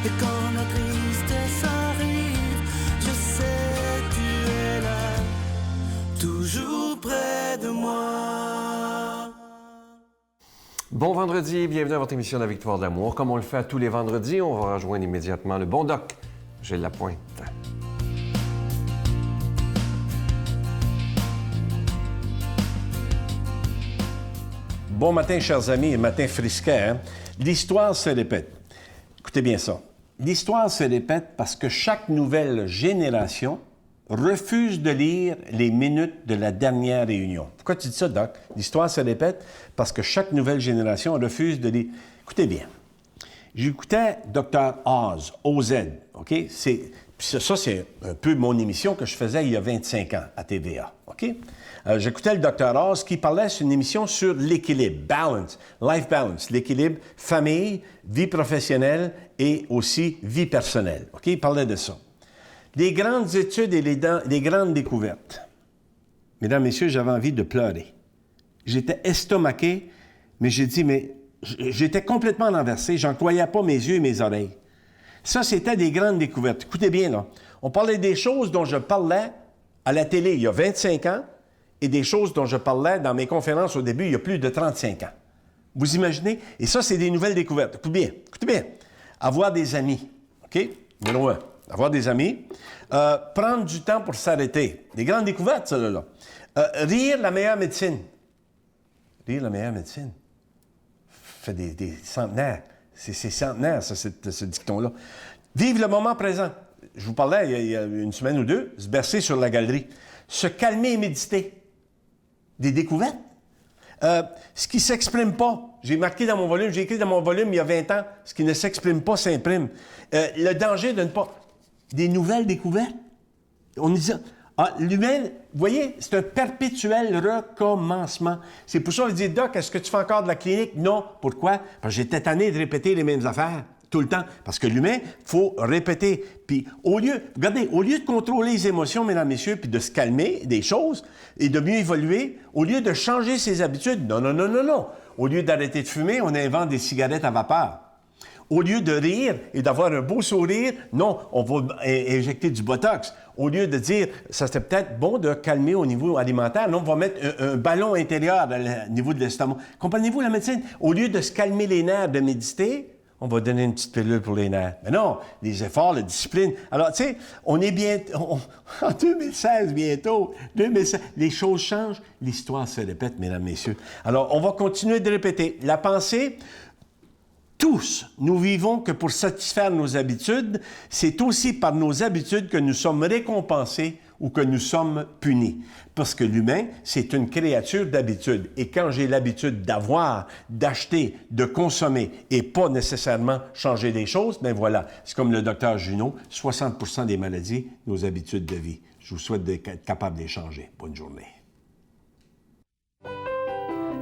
Et quand la tristesse arrive, je sais tu es là, toujours près de moi. Bon vendredi, bienvenue à votre émission de La Victoire de l'amour. Comme on le fait à tous les vendredis, on va rejoindre immédiatement le bon doc, Gilles Lapointe. Bon matin, chers amis, et matin frisquet. Hein? L'histoire se répète. Écoutez bien ça. L'histoire se répète parce que chaque nouvelle génération refuse de lire les minutes de la dernière réunion. Pourquoi tu dis ça, Doc? L'histoire se répète parce que chaque nouvelle génération refuse de lire... Écoutez bien. J'écoutais Dr. Oz, OZ, OK? Ça, c'est un peu mon émission que je faisais il y a 25 ans à TVA, OK? J'écoutais le Dr. Oz qui parlait sur une émission sur l'équilibre, balance, life balance, l'équilibre famille, vie professionnelle et aussi vie personnelle, OK? Il parlait de ça. Les grandes études et les grandes découvertes. Mesdames, Messieurs, j'avais envie de pleurer. J'étais estomaqué, mais j'ai dit, mais j'étais complètement renversé, j'en croyais pas mes yeux et mes oreilles. Ça, c'était des grandes découvertes. Écoutez bien, là. On parlait des choses dont je parlais à la télé il y a 25 ans et des choses dont je parlais dans mes conférences au début il y a plus de 35 ans. Vous imaginez? Et ça, c'est des nouvelles découvertes. Écoutez bien. Avoir des amis. OK? Numéro 1. Avoir des amis. Prendre du temps pour s'arrêter. Des grandes découvertes, ça, là. Rire la meilleure médecine. Rire la meilleure médecine. Fait des centenaires. C'est centenaire, ça, ce dicton-là. Vivre le moment présent. Je vous parlais il y a une semaine ou deux, se bercer sur la galerie. Se calmer et méditer. Des découvertes. Ce qui ne s'exprime pas. J'ai écrit dans mon volume il y a 20 ans, ce qui ne s'exprime pas s'imprime. Le danger de ne pas... Des nouvelles découvertes. On dit ça. L'humain, vous voyez, c'est un perpétuel recommencement. C'est pour ça qu'on dit, Doc, est-ce que tu fais encore de la clinique? Non. Pourquoi? Parce que j'étais tanné de répéter les mêmes affaires tout le temps. Parce que l'humain, il faut répéter. Puis au lieu de contrôler les émotions, mesdames, messieurs, puis de se calmer des choses et de mieux évoluer, au lieu de changer ses habitudes, non. Au lieu d'arrêter de fumer, on invente des cigarettes à vapeur. Au lieu de rire et d'avoir un beau sourire, non, on va injecter du Botox. Au lieu de dire, ça serait peut-être bon de calmer au niveau alimentaire, non, on va mettre un ballon intérieur au niveau de l'estomac. Comprenez-vous la médecine? Au lieu de se calmer les nerfs, de méditer, on va donner une petite pilule pour les nerfs. Mais non, les efforts, la discipline. Alors, tu sais, on est bientôt... En 2016, bientôt, 2016, les choses changent, l'histoire se répète, mesdames, messieurs. Alors, on va continuer de répéter. La pensée... Tous, nous vivons que pour satisfaire nos habitudes, c'est aussi par nos habitudes que nous sommes récompensés ou que nous sommes punis. Parce que l'humain, c'est une créature d'habitude. Et quand j'ai l'habitude d'avoir, d'acheter, de consommer et pas nécessairement changer des choses, ben voilà, c'est comme le docteur Junot, 60% des maladies, nos habitudes de vie. Je vous souhaite d'être capable de les changer. Bonne journée.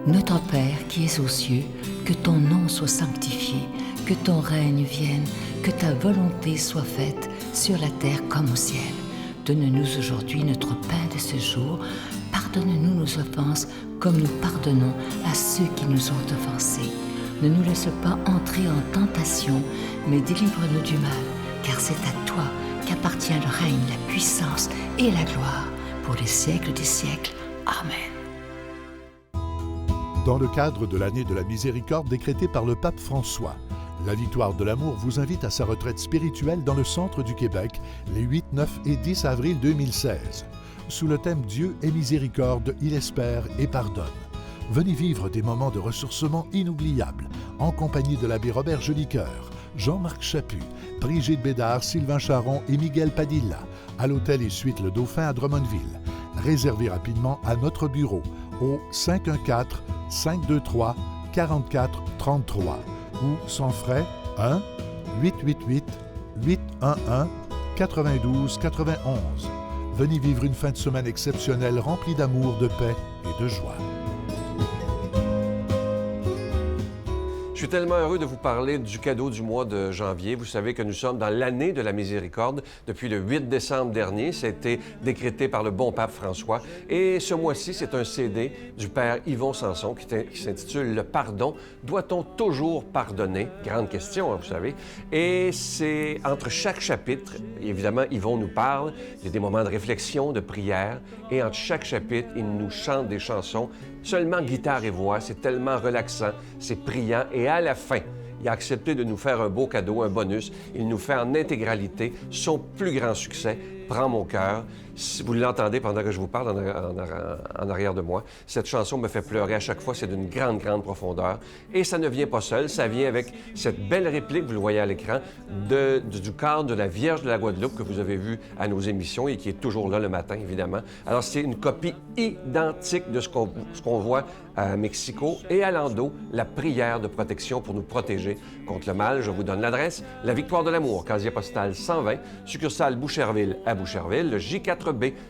Notre Père qui es aux cieux, que ton nom soit sanctifié, que ton règne vienne, que ta volonté soit faite sur la terre comme au ciel. Donne-nous aujourd'hui notre pain de ce jour. Pardonne-nous nos offenses comme nous pardonnons à ceux qui nous ont offensés. Ne nous laisse pas entrer en tentation, mais délivre-nous du mal, car c'est à toi qu'appartient le règne, la puissance et la gloire pour les siècles des siècles. Amen. Dans le cadre de l'année de la miséricorde décrétée par le pape François, la Victoire de l'amour vous invite à sa retraite spirituelle dans le centre du Québec les 8, 9 et 10 avril 2016. Sous le thème « Dieu est miséricorde, il espère et pardonne ». Venez vivre des moments de ressourcement inoubliables en compagnie de l'abbé Robert Jolicoeur, Jean-Marc Chaput, Brigitte Bédard, Sylvain Charon et Miguel Padilla à l'hôtel et suite Le Dauphin à Drummondville. Réservez rapidement à notre bureau au 514-523-4433 ou sans frais 1-888-811-9291. Venez vivre une fin de semaine exceptionnelle remplie d'amour, de paix et de joie. Je suis tellement heureux de vous parler du cadeau du mois de janvier. Vous savez que nous sommes dans l'année de la miséricorde. Depuis le 8 décembre dernier, ça a été décrété par le bon pape François. Et ce mois-ci, c'est un CD du père Yvon Sanson qui s'intitule « Le pardon. Doit-on toujours pardonner? » Grande question, hein, vous savez. Et c'est entre chaque chapitre, évidemment, Yvon nous parle. Il y a des moments de réflexion, de prière. Et entre chaque chapitre, il nous chante des chansons seulement guitare et voix. C'est tellement relaxant, c'est priant. Et à la fin, il a accepté de nous faire un beau cadeau, un bonus. Il nous fait en intégralité son plus grand succès, « Prends mon cœur ». Si vous l'entendez pendant que je vous parle en arrière de moi, cette chanson me fait pleurer à chaque fois. C'est d'une grande, grande profondeur. Et ça ne vient pas seul, ça vient avec cette belle réplique, vous le voyez à l'écran, du cadre de la Vierge de la Guadeloupe que vous avez vu à nos émissions et qui est toujours là le matin, évidemment. Alors, c'est une copie identique de ce qu'on voit à Mexico et à Lando, la prière de protection pour nous protéger contre le mal. Je vous donne l'adresse. La Victoire de l'Amour, casier postal 120, succursale Boucherville à Boucherville, le J4B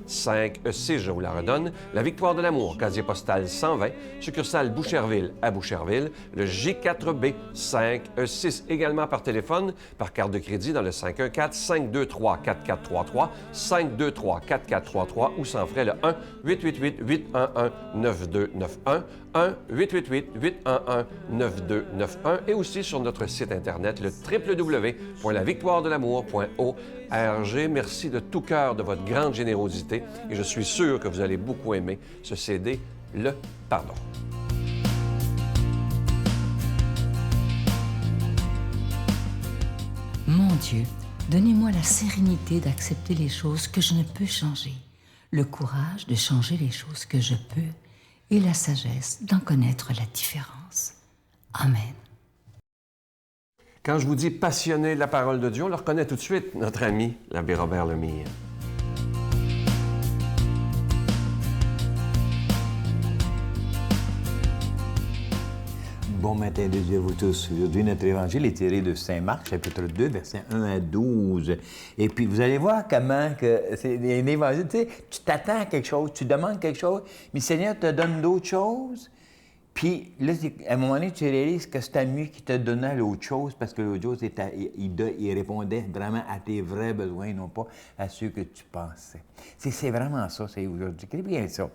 5E6, je vous la redonne. La Victoire de l'Amour, casier postal 120, succursale Boucherville à Boucherville, le J4B 5E6. Également par téléphone, par carte de crédit dans le 514-523-4433, 523-4433 ou sans frais le 1-888-811-9291, 1-888-811-9291 et aussi sur notre site Internet, le www.lavictoiredelamour.org. Merci de tout cœur de votre grande générosité et je suis sûr que vous allez beaucoup aimer ce CD, Le Pardon. Mon Dieu, donnez-moi la sérénité d'accepter les choses que je ne peux changer, le courage de changer les choses que je peux et la sagesse d'en connaître la différence. Amen. Quand je vous dis passionné de la parole de Dieu, on le reconnaît tout de suite, notre ami, l'abbé Robert Lemire. Bon matin de Dieu à vous tous. Aujourd'hui, notre évangile est tiré de Saint Marc, chapitre 2, versets 1 à 12. Et puis, vous allez voir comment que c'est un évangile, tu sais, tu t'attends à quelque chose, tu demandes quelque chose, mais le Seigneur te donne d'autres choses. Puis là, à un moment donné, tu réalises que c'était mieux qu'il te donnait l'autre chose parce que l'autre chose, il répondait vraiment à tes vrais besoins, non pas à ceux que tu pensais. C'est vraiment ça, c'est aujourd'hui. C'est bien ça.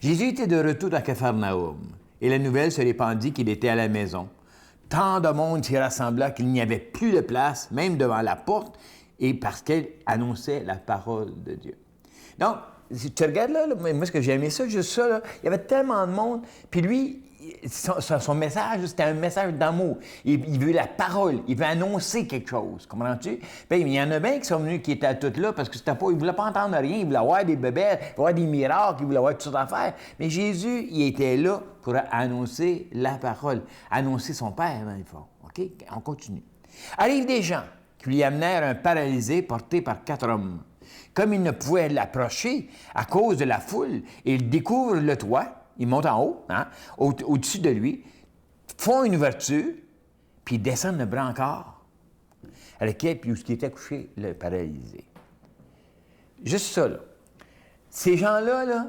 Jésus était de retour à Capharnaüm et la nouvelle se répandit qu'il était à la maison. Tant de monde s'y rassembla qu'il n'y avait plus de place, même devant la porte, et parce qu'elle annonçait la parole de Dieu. Donc, si tu regardes là, moi, ce que j'ai aimé ça, juste ça, là, il y avait tellement de monde. Puis lui, son message, c'était un message d'amour. Il veut la parole, il veut annoncer quelque chose, comprends-tu? Puis il y en a bien qui sont venus, qui étaient tous là, parce que c'était pas, ils ne voulaient pas entendre rien, ils voulaient avoir des bébés, ils voulaient avoir des miracles, ils voulaient avoir toutes sortes d'affaires. Mais Jésus, il était là pour annoncer la parole, annoncer son Père, dans le fond. OK? On continue. Arrivent des gens qui lui amenèrent un paralysé porté par 4 hommes. Comme il ne pouvait l'approcher à cause de la foule, il découvre le toit, il monte en haut, hein, au-dessus de lui, font une ouverture, puis ils descendent le brancard, à lequel, puis où il était couché, le paralysé. Juste ça, là. Ces gens-là, là,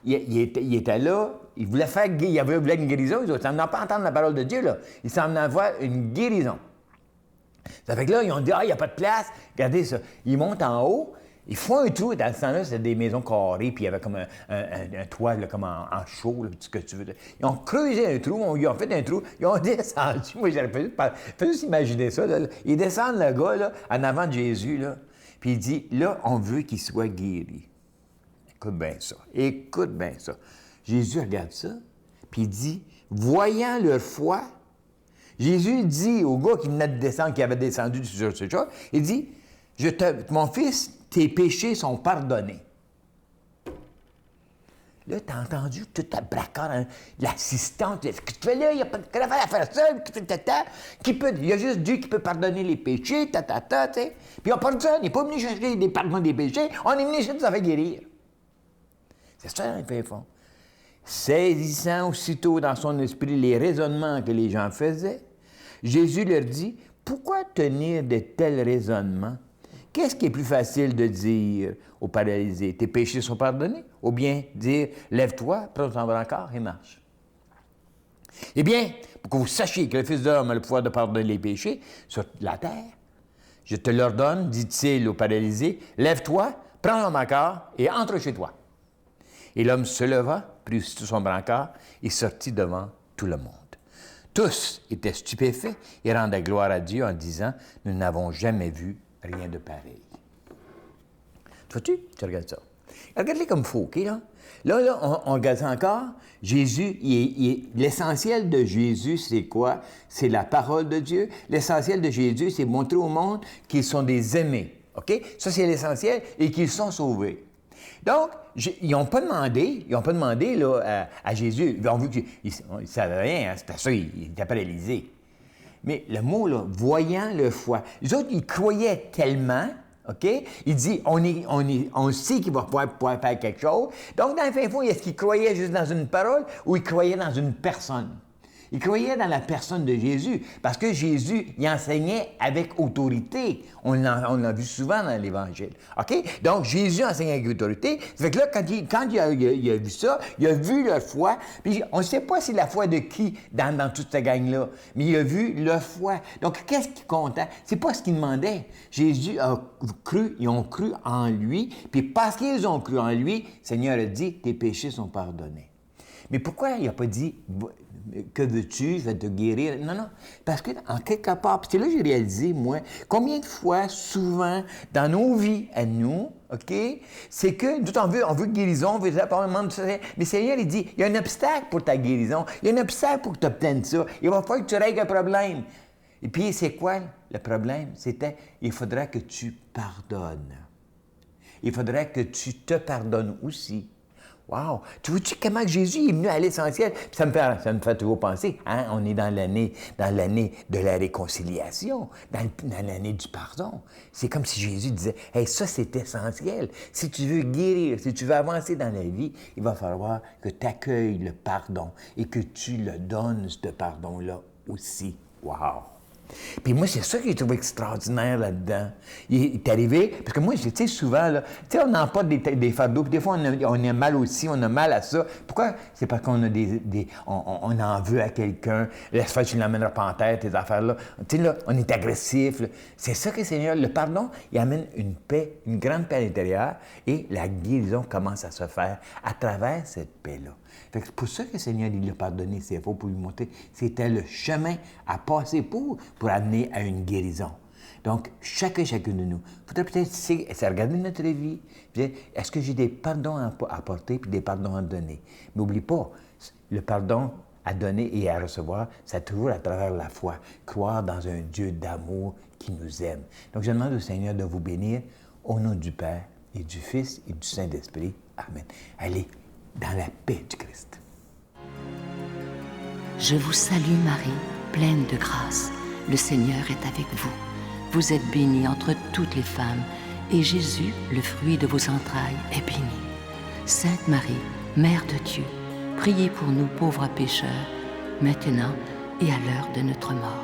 ils étaient là, ils voulaient une guérison, ils ne s'en pas entendre la parole de Dieu, là. Ils s'en venaient voir une guérison. Ça fait que là, ils ont dit, il n'y a pas de place, regardez ça. Ils montent en haut, ils font un trou, dans ce temps-là, c'était des maisons carrées, puis il y avait comme un toit là, comme en chaux, là, ce que tu veux. Ils ont creusé un trou, ils ont fait un trou, ils ont descendu. Moi, j'aurais fait juste imaginer ça. Là. Ils descendent le gars, là, en avant de Jésus, là, puis il dit, là, on veut qu'il soit guéri. Écoute bien ça. Écoute bien ça. Jésus regarde ça, puis il dit, voyant leur foi, Jésus dit au gars qui venait de descendre, qui avait descendu sur ce chat, il dit, mon fils, tes péchés sont pardonnés. Là, tu as entendu toute la bracard, hein, l'assistante. Qu'est-ce que tu fais là? Il n'y a pas de affaire à faire ça. Il y a juste Dieu qui peut pardonner les péchés, tu sais. Puis on parle de ça, on n'est pas venu chercher des pardons des péchés, on est venu chercher de ça fait guérir. C'est ça, un peu fond. Saisissant aussitôt dans son esprit les raisonnements que les gens faisaient, Jésus leur dit, pourquoi tenir de tels raisonnements? Qu'est-ce qui est plus facile de dire au paralysé? Tes péchés sont pardonnés? Ou bien dire, lève-toi, prends ton brancard et marche? Eh bien, pour que vous sachiez que le Fils de l'homme a le pouvoir de pardonner les péchés sur la terre. Je te l'ordonne, dit-il au paralysé, lève-toi, prends ton brancard et entre chez toi. Et l'homme se leva, prit son brancard et sortit devant tout le monde. Tous étaient stupéfaits et rendaient gloire à Dieu en disant, nous n'avons jamais vu rien de pareil. Tu vois-tu? Tu regardes ça. Regarde-les comme faux, OK, là? Là, on regarde ça encore. Jésus, l'essentiel de Jésus, c'est quoi? C'est la parole de Dieu. L'essentiel de Jésus, c'est montrer au monde qu'ils sont des aimés, OK? Ça, c'est l'essentiel et qu'ils sont sauvés. Donc, ils n'ont pas demandé là, à Jésus. Ils ont vu qu'ils ne savaient rien, hein, c'est pour ça qu'ils étaient paralysés. Mais le mot, là, voyant le foi, les autres, ils croyaient tellement, OK? Il dit, on sait qu'il va pouvoir faire quelque chose. Donc, dans le fin fond, est-ce qu'ils croyaient juste dans une parole ou ils croyaient dans une personne? Ils croyaient dans la personne de Jésus, parce que Jésus, il enseignait avec autorité. On l'a vu souvent dans l'Évangile. OK? Donc, Jésus enseignait avec autorité. Ça fait que là, quand il a vu ça, il a vu leur foi. Puis, on ne sait pas c'est la foi de qui dans toute cette gang-là, mais il a vu leur foi. Donc, qu'est-ce qui comptait? C'est pas ce qu'il demandait. Jésus a cru, ils ont cru en lui. Puis, parce qu'ils ont cru en lui, le Seigneur a dit, tes péchés sont pardonnés. Mais pourquoi il n'a pas dit, que veux-tu, je vais te guérir? Non, non. Parce que, en quelque part, puis c'est là que j'ai réalisé, moi, combien de fois, souvent, dans nos vies à nous, OK, c'est que, nous, on veut guérison, on veut apparemment, mais Seigneur, il dit, il y a un obstacle pour ta guérison, il y a un obstacle pour que tu obtiennes ça, il va falloir que tu règles un problème. Et puis, c'est quoi le problème? C'était, il faudrait que tu pardonnes. Il faudrait que tu te pardonnes aussi. Wow! Tu vois-tu comment Jésus est venu à l'essentiel? Puis ça me fait toujours penser, hein? On est dans l'année de la réconciliation, dans l'année du pardon. C'est comme si Jésus disait, « Hey, ça, c'est essentiel. Si tu veux guérir, si tu veux avancer dans la vie, il va falloir que tu accueilles le pardon et que tu le donnes, ce pardon-là aussi. » Wow! Puis moi, c'est ça que j'ai trouvé extraordinaire là-dedans. Il est arrivé, parce que moi, tu sais, souvent, là, tu sais, on emporte des fardeaux, puis des fois, on a mal aussi, on a mal à ça. Pourquoi? C'est parce qu'on a on en veut à quelqu'un. Laisse faire, tu ne l'emmèneras pas en tête, tes affaires-là. Tu sais, là, on est agressif. Là. C'est ça que le Seigneur, le pardon, il amène une paix, une grande paix à l'intérieur, et la guérison commence à se faire à travers cette paix-là. C'est pour ça que le Seigneur, il a pardonné ses fautes pour lui montrer. C'était le chemin à passer pour amener à une guérison. Donc, chacune de nous, il faudrait peut-être c'est regarder notre vie, dire, est-ce que j'ai des pardons à apporter puis des pardons à donner? Mais n'oublie pas, le pardon à donner et à recevoir, c'est toujours à travers la foi. Croire dans un Dieu d'amour qui nous aime. Donc, je demande au Seigneur de vous bénir au nom du Père et du Fils et du Saint-Esprit. Amen. Allez, dans la paix du Christ. Je vous salue Marie, pleine de grâce. Le Seigneur est avec vous. Vous êtes bénie entre toutes les femmes, et Jésus, le fruit de vos entrailles, est béni. Sainte Marie, Mère de Dieu, priez pour nous pauvres pécheurs, maintenant et à l'heure de notre mort.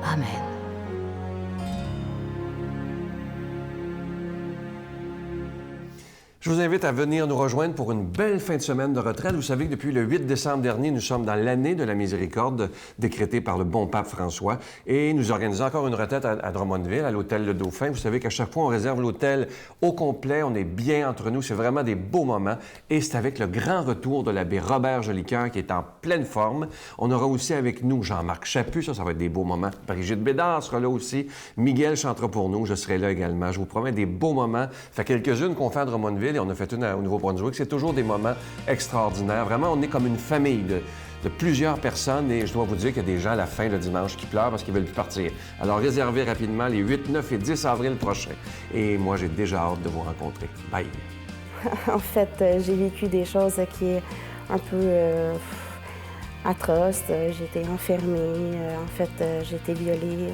Amen. Je vous invite à venir nous rejoindre pour une belle fin de semaine de retraite. Vous savez que depuis le 8 décembre dernier, nous sommes dans l'année de la miséricorde décrétée par le bon pape François et nous organisons encore une retraite à Drummondville, à l'hôtel Le Dauphin. Vous savez qu'à chaque fois, on réserve l'hôtel au complet. On est bien entre nous. C'est vraiment des beaux moments. Et c'est avec le grand retour de l'abbé Robert Jolicoeur qui est en pleine forme. On aura aussi avec nous Jean-Marc Chaput. Ça va être des beaux moments. Brigitte Bédard sera là aussi. Miguel chantera pour nous. Je serai là également. Je vous promets des beaux moments. Fait quelques-unes qu'on fait à Drummondville. Et on a fait une au Nouveau-Brunswick. C'est toujours des moments extraordinaires. Vraiment, on est comme une famille de plusieurs personnes et je dois vous dire qu'il y a des gens à la fin le dimanche qui pleurent parce qu'ils veulent plus partir. Alors, réservez rapidement les 8, 9 et 10 avril prochains. Et moi, j'ai déjà hâte de vous rencontrer. Bye! En fait, j'ai vécu des choses qui est un peu atroces. J'ai été enfermée. En fait, j'ai été violée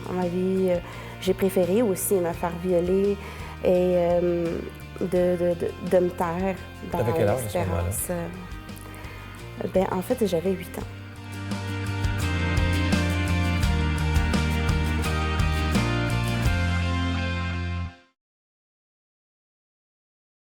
dans ma vie. J'ai préféré aussi me faire violer et de me taire dans T'avais quel âge à ce moment-là? En fait, j'avais 8 ans.